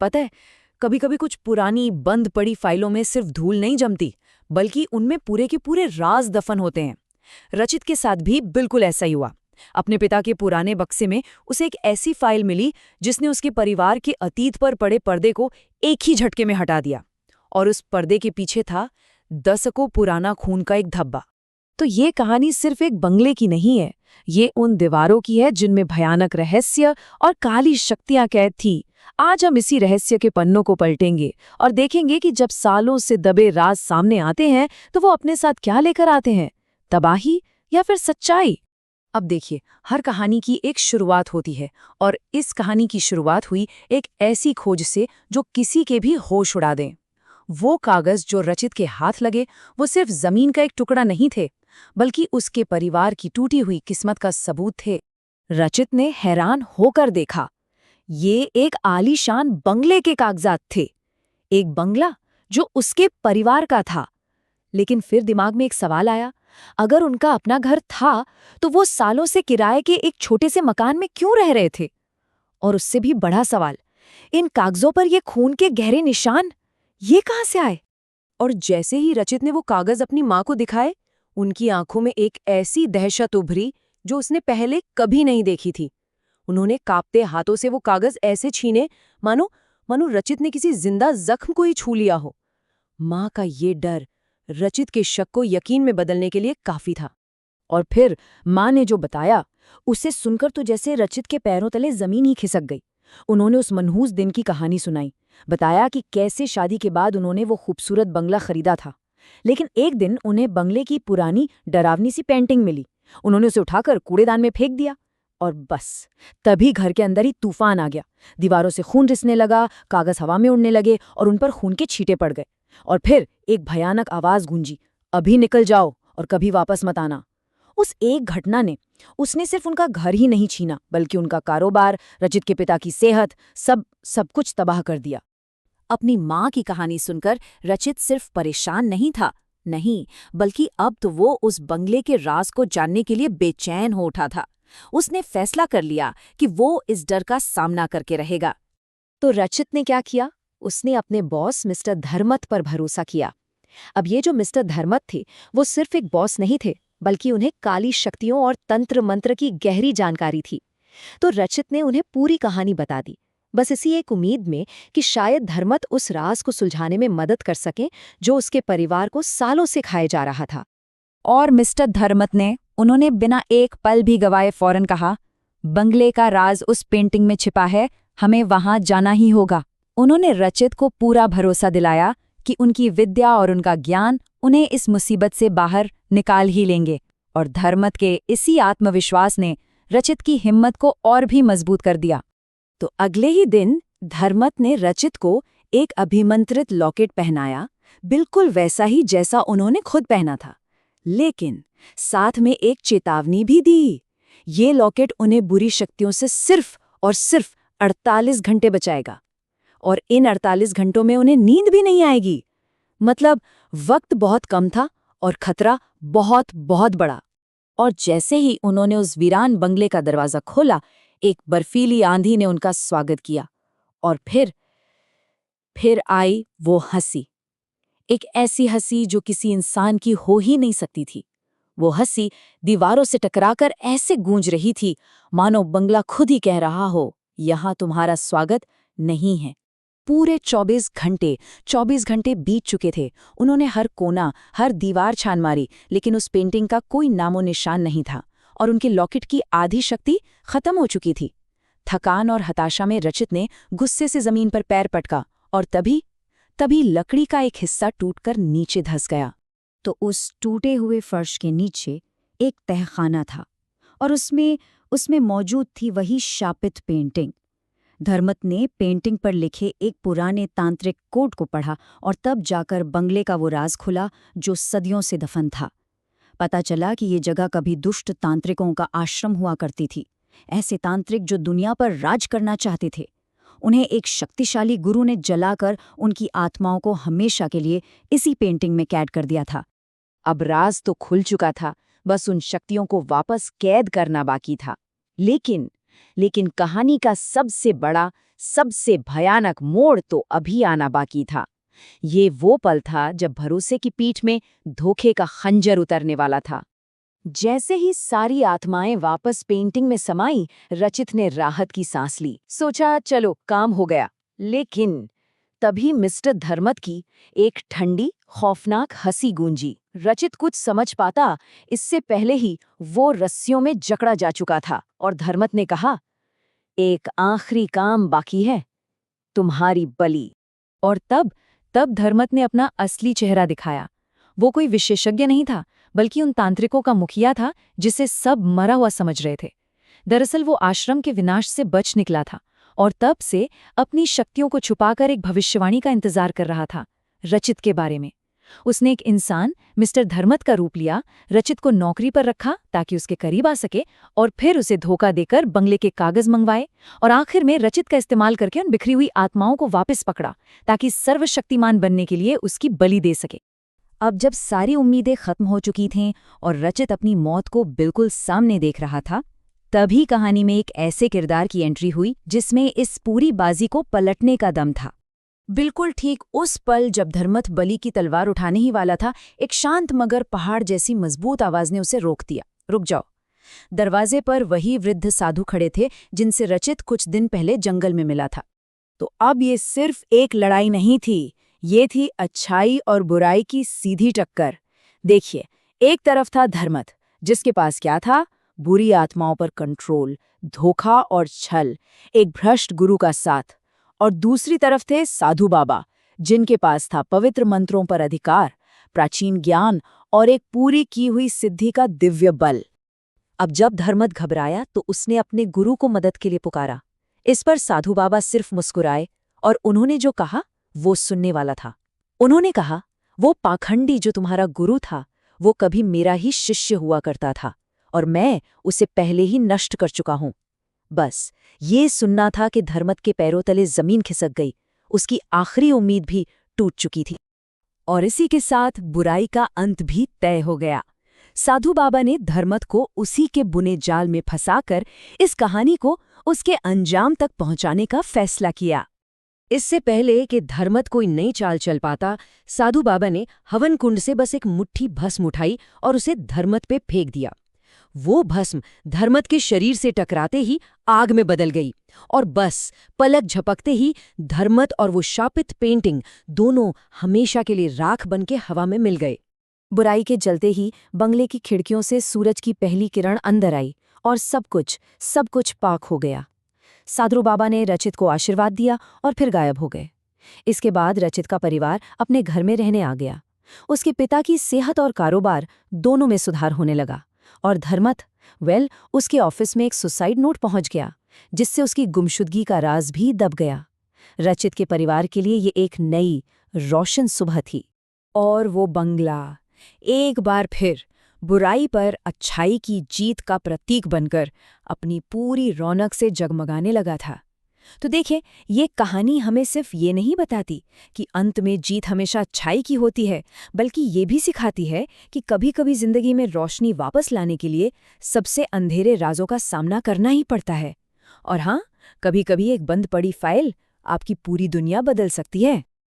पता है, कभी कभी कुछ पुरानी बंद पड़ी फाइलों में सिर्फ धूल नहीं जमती, बल्कि उनमें पूरे के पूरे राज दफन होते हैं। रचित के साथ भी बिल्कुल ऐसा ही हुआ। अपने पिता के पुराने बक्से में उसे एक ऐसी फाइल मिली जिसने उसके परिवार के अतीत पर पड़े पर्दे को एक ही झटके में हटा दिया। और उस पर्दे के पीछे था दशकों पुराना खून का एक धब्बा। तो ये कहानी सिर्फ एक बंगले की नहीं है, ये उन दीवारों की है जिनमें भयानक रहस्य और काली शक्तियां कैद थी। आज हम इसी रहस्य के पन्नों को पलटेंगे और देखेंगे कि जब सालों से दबे राज सामने आते हैं तो वो अपने साथ क्या लेकर आते हैं, तबाही या फिर सच्चाई। अब देखिए, हर कहानी की एक शुरुआत होती है और इस कहानी की शुरुआत हुई एक ऐसी खोज से जो किसी के भी होश उड़ा दें। वो कागज जो रचित के हाथ लगे, वो सिर्फ जमीन का एक टुकड़ा नहीं थे, बल्कि उसके परिवार की टूटी हुई किस्मत का सबूत थे। रचित ने हैरान होकर देखा, ये एक आलीशान बंगले के कागजात थे। एक बंगला जो उसके परिवार का था। लेकिन फिर दिमाग में एक सवाल आया, अगर उनका अपना घर था तो वो सालों से किराए के एक छोटे से मकान में क्यों रह रहे थे? और उससे भी बड़ा सवाल, इन कागजों पर ये खून के गहरे निशान, ये कहां से आए? और जैसे ही रचित ने वो कागज अपनी माँ को दिखाए, उनकी आंखों में एक ऐसी दहशत उभरी जो उसने पहले कभी नहीं देखी थी। उन्होंने कांपते हाथों से वो कागज ऐसे छीने मानो मानो रचित ने किसी जिंदा जख्म को ही छू लिया हो। माँ का ये डर रचित के शक को यकीन में बदलने के लिए काफी था। और फिर माँ ने जो बताया, उसे सुनकर तो जैसे रचित के पैरों तले जमीन ही खिसक गई। उन्होंने उस मनहूस दिन की कहानी सुनाई, बताया कि कैसे शादी के बाद उन्होंने वो खूबसूरत बंगला खरीदा था, लेकिन एक दिन उन्हें बंगले की पुरानी डरावनी सी पेंटिंग मिली। उन्होंने उसे उठाकर कूड़ेदान में फेंक दिया और बस तभी घर के अंदर ही तूफान आ गया। दीवारों से खून रिसने लगा, कागज हवा में उड़ने लगे और उन पर खून के छींटे पड़ गए। और फिर एक भयानक आवाज गूंजी, अभी निकल जाओ और कभी वापस मत आना। उस एक घटना ने उसने सिर्फ उनका घर ही नहीं छीना, बल्कि उनका कारोबार, रचित के पिता की सेहत, सब कुछ तबाह कर दिया। अपनी माँ की कहानी सुनकर रचित सिर्फ परेशान नहीं था, नहीं, बल्कि अब तो वो उस बंगले के राज को जानने के लिए बेचैन हो उठा था। उसने फैसला कर लिया कि वो इस डर का सामना करके रहेगा। तो रचित ने क्या किया? उसने अपने बॉस मिस्टर धर्मत पर भरोसा किया। अब ये जो मिस्टर धर्मत थे, वो सिर्फ एक बॉस नहीं थे, बल्कि उन्हें काली शक्तियों और तंत्र मंत्र की गहरी जानकारी थी। तो रचित ने उन्हें पूरी कहानी बता दी, बस इसी एक उम्मीद में कि शायद धर्मत उस राज को सुलझाने में मदद कर सकें जो उसके परिवार को सालों से खाए जा रहा था। और मिस्टर धर्मत ने उन्होंने बिना एक पल भी गवाए फौरन कहा, बंगले का राज उस पेंटिंग में छिपा है, हमें वहां जाना ही होगा। उन्होंने रचित को पूरा भरोसा दिलाया कि उनकी विद्या और उनका ज्ञान उन्हें इस मुसीबत से बाहर निकाल ही लेंगे। और धर्मत के इसी आत्मविश्वास ने रचित की हिम्मत को और भी मजबूत कर दिया। तो अगले ही दिन धर्मत ने रचित को एक अभिमंत्रित लॉकेट पहनाया, बिल्कुल वैसा ही जैसा उन्होंने खुद पहना था, लेकिन साथ में एक चेतावनी भी दी। ये लॉकेट उन्हें बुरी शक्तियों से सिर्फ और सिर्फ 48 घंटे बचाएगा, और इन 48 घंटों में उन्हें नींद भी नहीं आएगी। मतलब वक्त बहुत कम था और खतरा बहुत बहुत बड़ा। और जैसे ही उन्होंने उस वीरान बंगले का दरवाजा खोला, एक बर्फीली आंधी ने उनका स्वागत किया। और फिर आई वो हंसी, एक ऐसी हंसी जो किसी इंसान की हो ही नहीं सकती थी। वो हंसी दीवारों से टकराकर ऐसे गूंज रही थी मानो बंगला खुद ही कह रहा हो, यहां तुम्हारा स्वागत नहीं है। पूरे 24 घंटे बीत चुके थे। उन्होंने हर कोना, हर दीवार छान मारी, लेकिन उस पेंटिंग का कोई नामो निशान नहीं था, और उनके लॉकेट की आधी शक्ति खत्म हो चुकी थी। थकान और हताशा में रचित ने गुस्से से जमीन पर पैर पटका, और तभी लकड़ी का एक हिस्सा टूटकर नीचे धंस गया। तो उस टूटे हुए फर्श के नीचे एक तहखाना था, और उसमें मौजूद थी वही शापित पेंटिंग। धर्मत ने पेंटिंग पर लिखे एक पुराने तांत्रिक कोड को पढ़ा, और तब जाकर बंगले का वो राज खुला जो सदियों से दफन था। पता चला कि ये जगह कभी दुष्ट तांत्रिकों का आश्रम हुआ करती थी। ऐसे तांत्रिक जो दुनिया पर राज करना चाहते थे। उन्हें एक शक्तिशाली गुरु ने जलाकर उनकी आत्माओं को हमेशा के लिए इसी पेंटिंग में कैद कर दिया था। अब राज तो खुल चुका था, बस उन शक्तियों को वापस कैद करना बाकी था। लेकिन कहानी का सबसे बड़ा, सबसे भयानक मोड़ तो अभी आना बाकी था। ये वो पल था जब भरोसे की पीठ में धोखे का खंजर उतरने वाला था। जैसे ही सारी आत्माएं वापस पेंटिंग में समाई, रचित ने राहत की सांस ली। सोचा चलो काम हो गया। लेकिन तभी मिस्टर धर्मत की एक ठंडी खौफनाक हंसी गूंजी। रचित कुछ समझ पाता इससे पहले ही वो रस्सियों में जकड़ा जा चुका था और धर्मत ने कहा, एक आखिरी काम बाकी है, तुम्हारी बलि। और तब धर्मत ने अपना असली चेहरा दिखाया। वो कोई विशेषज्ञ नहीं था, बल्कि उन तांत्रिकों का मुखिया था जिसे सब मरा हुआ समझ रहे थे। दरअसल वो आश्रम के विनाश से बच निकला था और तब से अपनी शक्तियों को छुपाकर एक भविष्यवाणी का इंतजार कर रहा था, रचित के बारे में। उसने एक इंसान मिस्टर धर्मत का रूप लिया, रचित को नौकरी पर रखा ताकि उसके करीब आ सके, और फिर उसे धोखा देकर बंगले के कागज मंगवाए, और आखिर में रचित का इस्तेमाल करके उन बिखरी हुई आत्माओं को वापस पकड़ा ताकि सर्वशक्तिमान बनने के लिए उसकी बलि दे सके। अब जब सारी उम्मीदें खत्म हो चुकी थीं और रचित अपनी मौत को बिल्कुल सामने देख रहा था, तभी कहानी में एक ऐसे किरदार की एंट्री हुई जिसमें इस पूरी बाजी को पलटने का दम था। बिल्कुल ठीक उस पल जब धर्मत बलि की तलवार उठाने ही वाला था, एक शांत मगर पहाड़ जैसी मजबूत आवाज ने उसे रोक दिया। रुक जाओ। दरवाजे पर वही वृद्ध साधु खड़े थे जिनसे रचित कुछ दिन पहले जंगल में मिला था। तो अब ये सिर्फ एक लड़ाई नहीं थी, ये थी अच्छाई और बुराई की सीधी टक्कर। देखिए, एक तरफ था धर्मत, जिसके पास क्या था? बुरी आत्माओं पर कंट्रोल, धोखा और छल, एक भ्रष्ट गुरु का साथ। और दूसरी तरफ थे साधु बाबा, जिनके पास था पवित्र मंत्रों पर अधिकार, प्राचीन ज्ञान और एक पूरी की हुई सिद्धि का दिव्य बल। अब जब धर्मत घबराया तो उसने अपने गुरु को मदद के लिए पुकारा। इस पर साधु बाबा सिर्फ मुस्कुराए और उन्होंने जो कहा वो सुनने वाला था। उन्होंने कहा, वो पाखंडी जो तुम्हारा गुरु था, वो कभी मेरा ही शिष्य हुआ करता था और मैं उसे पहले ही नष्ट कर चुका हूं। बस ये सुनना था कि धर्मत के पैरों तले जमीन खिसक गई, उसकी आखिरी उम्मीद भी टूट चुकी थी। और इसी के साथ बुराई का अंत भी तय हो गया। साधु बाबा ने धर्मत को उसी के बुने जाल में फंसाकर इस कहानी को उसके अंजाम तक पहुंचाने का फैसला किया। इससे पहले कि धर्मत कोई नई चाल चल पाता, साधु बाबा ने हवन कुंड से बस एक मुट्ठी भस्म उठाई और उसे धर्मत पे फेंक दिया। वो भस्म धर्मत के शरीर से टकराते ही आग में बदल गई और बस पलक झपकते ही धर्मत और वो शापित पेंटिंग दोनों हमेशा के लिए राख बनके हवा में मिल गए। बुराई के जलते ही बंगले की खिड़कियों से सूरज की पहली किरण अंदर आई और सब कुछ पाक हो गया। साधु बाबा ने रचित को आशीर्वाद दिया और फिर गायब हो गए। इसके बाद रचित का परिवार अपने घर में रहने आ गया। उसके पिता की सेहत और कारोबार दोनों में सुधार होने लगा और धर्मत, उसके ऑफिस में एक सुसाइड नोट पहुंच गया, जिससे उसकी गुमशुदगी का राज भी दब गया। रचित के परिवार के लिए ये एक नई, रोशन सुबह थी और वो बंगला एक बार फिर बुराई पर अच्छाई की जीत का प्रतीक बनकर अपनी पूरी रौनक से जगमगाने लगा था। तो देखिए, ये कहानी हमें सिर्फ ये नहीं बताती कि अंत में जीत हमेशा अच्छाई की होती है, बल्कि ये भी सिखाती है कि कभी-कभी जिंदगी में रोशनी वापस लाने के लिए सबसे अंधेरे राजों का सामना करना ही पड़ता है। और हाँ, कभी-कभी एक बंद पड़ी फाइल आपकी पूरी दुनिया बदल सकती है।